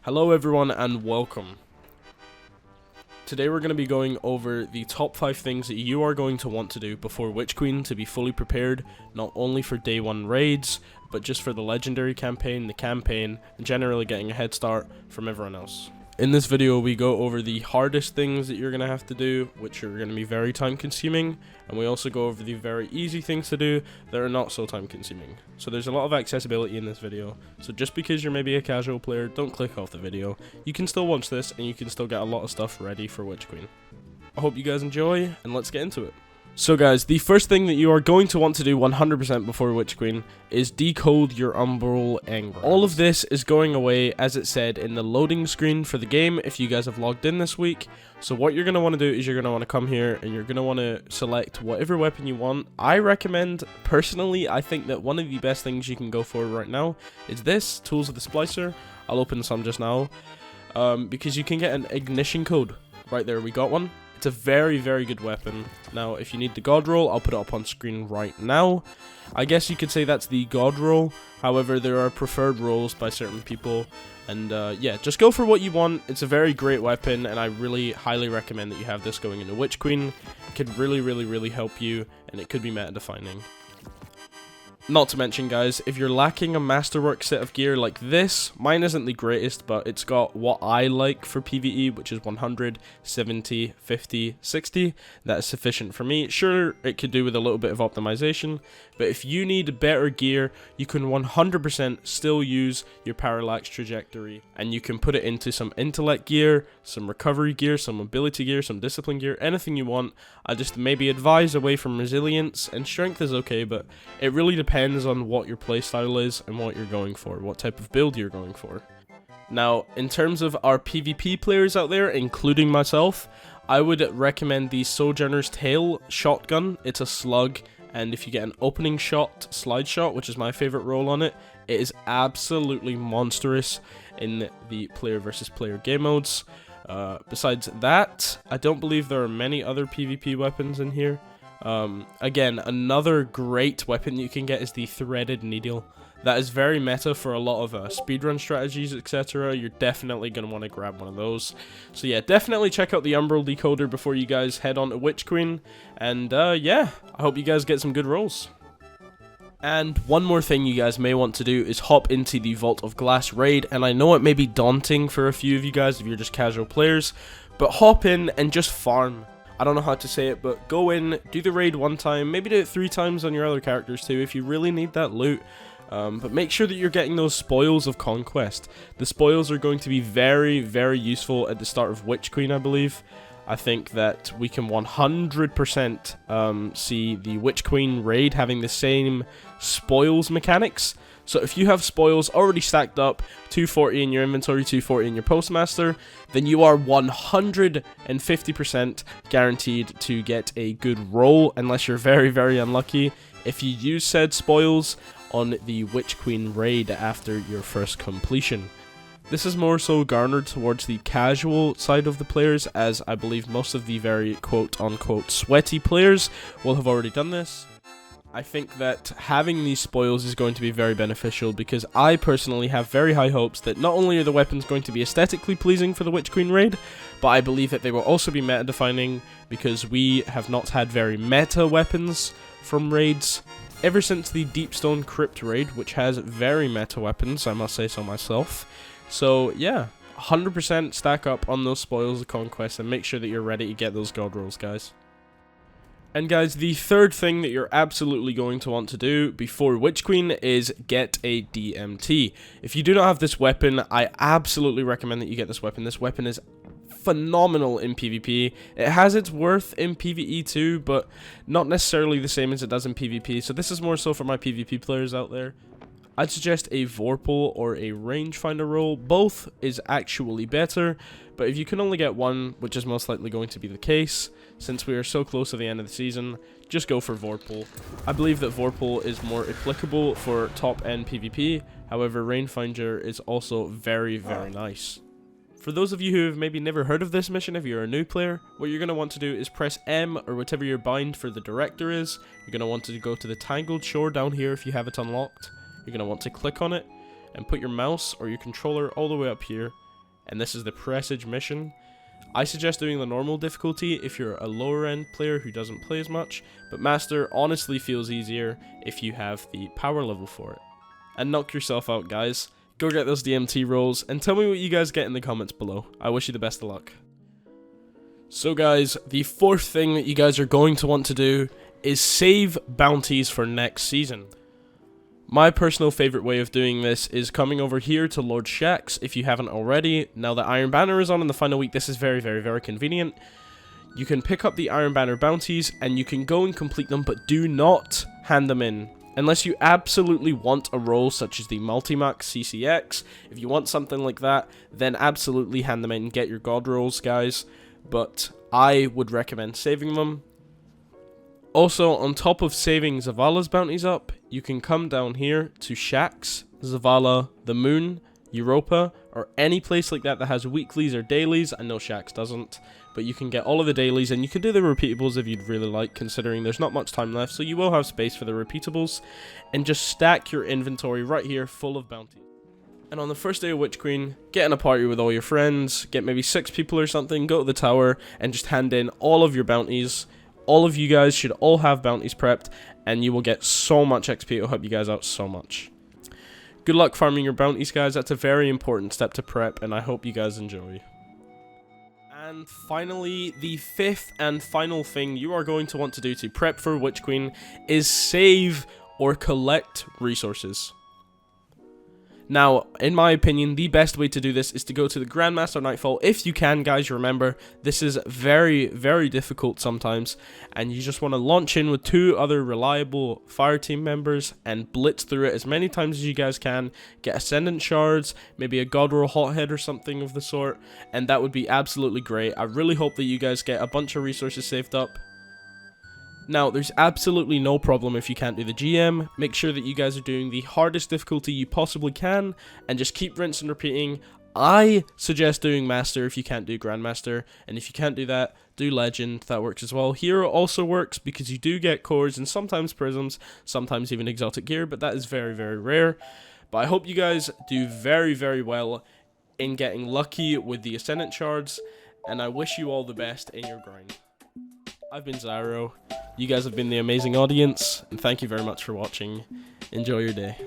Hello everyone and welcome. Today we're going to be going over the top 5 things that you are going to want to do before Witch Queen to be fully prepared, not only for day 1 raids, but just for the legendary campaign, the campaign, and generally getting a head start from everyone else. In this video we go over the hardest things that you're going to have to do, which are going to be very time consuming, and we also go over the very easy things to do that are not so time consuming. So there's a lot of accessibility in this video, so just because you're maybe a casual player, don't click off the video. You can still watch this and you can still get a lot of stuff ready for Witch Queen. I hope you guys enjoy, and let's get into it. So guys, the first thing that you are going to want to do 100% before Witch Queen is decode your umbral engrams. All of this is going away as it said in the loading screen for the game if you guys have logged in this week. So what you're going to want to do is you're going to want to come here and you're going to want to select whatever weapon you want. I recommend, personally, I think that one of the best things you can go for right now is this, Tools of the Splicer. I'll open some just now because you can get an ignition code. Right there, we got one. It's a very, very good weapon. Now, if you need the god roll, I'll put it up on screen right now. I guess you could say that's the god roll. However, there are preferred rolls by certain people. And yeah, just go for what you want. It's a very great weapon, and I really highly recommend that you have this going into Witch Queen. It could really, really, really help you, and it could be meta defining. Not to mention, guys, if you're lacking a masterwork set of gear like this, mine isn't the greatest, but it's got what I like for PvE, which is 100, 70, 50, 60. That is sufficient for me. Sure, it could do with a little bit of optimization, but if you need better gear, you can 100% still use your parallax trajectory, and you can put it into some intellect gear, some recovery gear, some mobility gear, some discipline gear, anything you want. I just maybe advise away from resilience, and strength is okay, but it really depends on what your playstyle is and what you're going for, what type of build you're going for. Now, in terms of our PvP players out there, including myself, I would recommend the Sojourner's Tale shotgun. It's a slug, and if you get an opening shot, slide shot, which is my favorite roll on it, it is absolutely monstrous in the player versus player game modes. Besides that, I don't believe there are many other PvP weapons in here. Again, another great weapon you can get is the Threaded Needle. That is very meta for a lot of speedrun strategies, etc. You're definitely going to want to grab one of those. So yeah, definitely check out the Umbral Decoder before you guys head on to Witch Queen. And yeah, I hope you guys get some good rolls. And one more thing you guys may want to do is hop into the Vault of Glass raid. And I know it may be daunting for a few of you guys if you're just casual players, but hop in and just farm. I don't know how to say it, but go in, do the raid 1 time, maybe do it 3 times on your other characters too if you really need that loot. But make sure that you're getting those spoils of conquest. The spoils are going to be very, very useful at the start of Witch Queen, I believe. I think that we can 100% see the Witch Queen raid having the same spoils mechanics. So if you have spoils already stacked up, 240 in your inventory, 240 in your postmaster, then you are 150% guaranteed to get a good roll, unless you're very, very unlucky if you use said spoils on the Witch Queen raid after your first completion. This is more so garnered towards the casual side of the players, as I believe most of the very quote-unquote sweaty players will have already done this. I think that having these spoils is going to be very beneficial because I personally have very high hopes that not only are the weapons going to be aesthetically pleasing for the Witch Queen raid, but I believe that they will also be meta defining because we have not had very meta weapons from raids ever since the Deepstone Crypt raid, which has very meta weapons, I must say so myself. So yeah, 100% stack up on those spoils of conquest and make sure that you're ready to get those god rolls, guys. And guys, the third thing that you're absolutely going to want to do before Witch Queen is get a DMT. If you do not have this weapon, I absolutely recommend that you get this weapon. This weapon is phenomenal in PvP. It has its worth in PvE too, but not necessarily the same as it does in PvP. So this is more so for my PvP players out there. I'd suggest a Vorpal or a rangefinder roll. Both is actually better, but if you can only get one, which is most likely going to be the case, since we are so close to the end of the season, just go for Vorpal. I believe that Vorpal is more applicable for top-end PvP, however rangefinder is also very, very nice. For those of you who have maybe never heard of this mission, if you're a new player, what you're going to want to do is press M or whatever your bind for the director is. You're going to want to go to the Tangled Shore down here if you have it unlocked. You're going to want to click on it and put your mouse or your controller all the way up here and this is the Presage mission. I suggest doing the normal difficulty if you're a lower end player who doesn't play as much, but Master honestly feels easier if you have the power level for it. And knock yourself out, guys. Go get those DMT rolls, and tell me what you guys get in the comments below. I wish you the best of luck. So guys, the fourth thing that you guys are going to want to do is save bounties for next season. My personal favorite way of doing this is coming over here to Lord Shaxx if you haven't already. Now that Iron Banner is on in the final week, this is very convenient. You can pick up the Iron Banner bounties and you can go and complete them, but do not hand them in. Unless you absolutely want a role such as the Multimax CCX. If you want something like that, then absolutely hand them in and get your god rolls, guys. But I would recommend saving them. Also, on top of saving Zavala's bounties up, you can come down here to Shaxx, Zavala, the Moon, Europa, or any place like that that has weeklies or dailies. I know Shaxx doesn't, but you can get all of the dailies, and you can do the repeatables if you'd really like, considering there's not much time left, so you will have space for the repeatables, and just stack your inventory right here full of bounties. And on the first day of Witch Queen, get in a party with all your friends, get maybe 6 people or something, go to the tower, and just hand in all of your bounties. All of you guys should all have bounties prepped, and you will get so much XP. It'll help you guys out so much. Good luck farming your bounties, guys. That's a very important step to prep, and I hope you guys enjoy. And finally, the fifth and final thing you are going to want to do to prep for Witch Queen is save or collect resources. Now, in my opinion, the best way to do this is to go to the Grandmaster Nightfall. If you can, guys, remember, this is very difficult sometimes, and you just want to launch in with 2 other reliable fire team members and blitz through it as many times as you guys can, get Ascendant Shards, maybe a God Roll Hothead or something of the sort, and that would be absolutely great. I really hope that you guys get a bunch of resources saved up. Now, there's absolutely no problem if you can't do the GM. Make sure that you guys are doing the hardest difficulty you possibly can, and just keep rinsing and repeating. I suggest doing Master if you can't do Grandmaster, and if you can't do that, do Legend. That works as well. Hero also works because you do get cores and sometimes prisms, sometimes even exotic gear, but that is very rare. But I hope you guys do very well in getting lucky with the Ascendant Shards, and I wish you all the best in your grind. I've been Xyro. You guys have been the amazing audience, and thank you very much for watching. Enjoy your day.